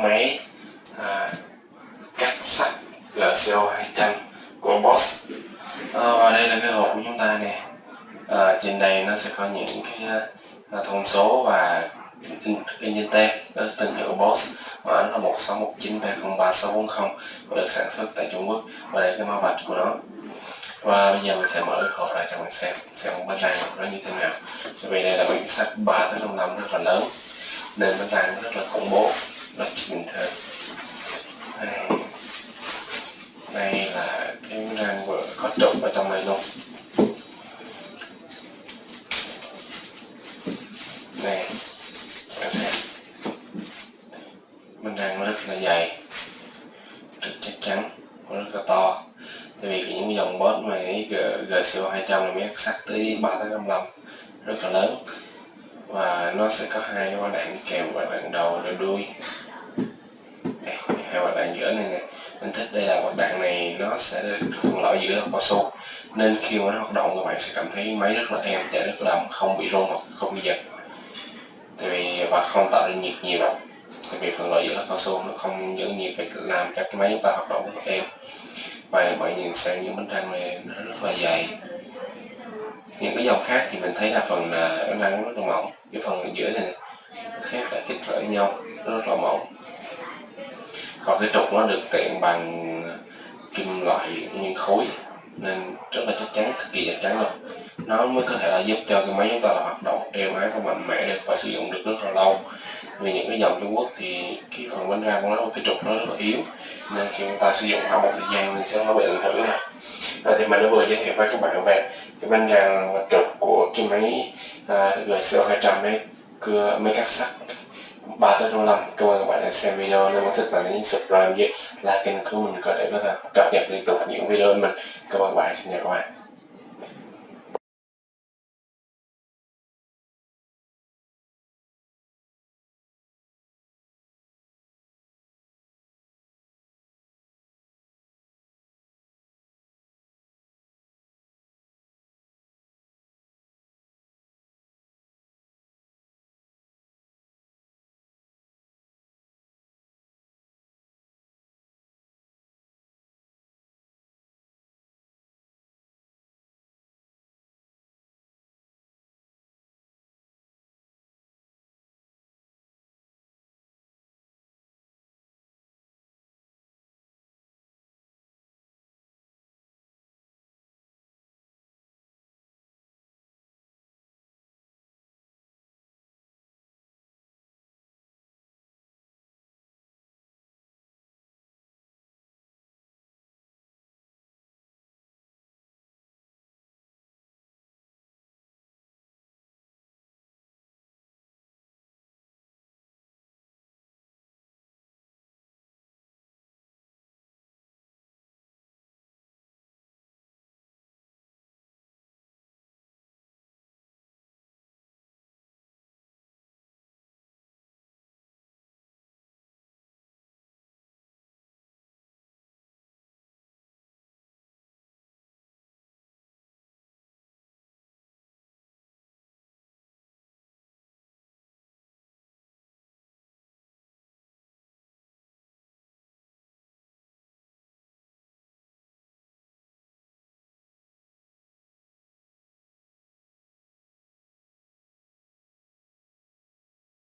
máy cắt sắt GCO-200 của BOSCH. Và đây là cái hộp của chúng ta nè. Trên đây nó sẽ có những cái thông số và in trên tem, đó là thương hiệu BOSCH, mã nó là 1619303640 và được sản xuất tại Trung Quốc. Và đây cái mã vạch của nó. Và bây giờ mình sẽ mở cái hộp ra cho mình xem bánh răng nó như thế nào. Vì đây là miếng sắt 3-5 rất là lớn nên bánh răng rất là khủng bố, rất bình thường. Đây là cái bánh răng vừa có trục ở trong đây luôn. Này, các bạn xem, bánh răng nó rất là dày, rất chắc chắn, nó rất là to. Tại vì những dòng BOSCH mà GCO-200 này mới sắt tới 3-5 rất là lớn, và nó sẽ có hai cái quả đạn kèm, quả đạn đầu và đuôi. Đây, hai quả đạn giữa này nè. Mình thích đây là quả đạn này nó sẽ được phân loại giữa là cao su, nên khi mà nó hoạt động các bạn sẽ cảm thấy máy rất là êm, chạy rất là không bị rung hoặc không bị giật. Tại vì và không tạo ra nhiệt nhiều, tại vì phần loại giữa là cao su nó không giữ nhiệt để làm cho cái máy chúng ta hoạt động rất là êm. Và bạn nhìn sang những bánh răng này nó rất là dày. Những cái dòng khác thì mình thấy là phần bánh răng rất là mỏng, cái phần ở giữa này nó khác lại khít lại với nhau, nó rất là mỏng. Và cái trục nó được tiện bằng kim loại nguyên khối nên rất là chắc chắn, cực kỳ chắc chắn luôn. Nó mới có thể là giúp cho cái máy chúng ta là hoạt động êm ái, không mạnh mẽ được và sử dụng được rất là lâu. Vì những cái dòng Trung Quốc thì cái phần bánh răng của nó, cái trục nó rất là yếu, nên khi chúng ta sử dụng sau một thời gian thì sẽ nó bị ảnh hưởng này. Thì mình đã vừa giới thiệu với các bạn về cái bánh răng và trục của cái máy GCO-200 máy cắt sắt 3-5. Cảm ơn các bạn đã xem video. Nếu mà thích bạn hãy subscribe với like kênh của mình để có thể cập nhật liên tục những video của mình. Cảm ơn các bạn, xin chào các bạn.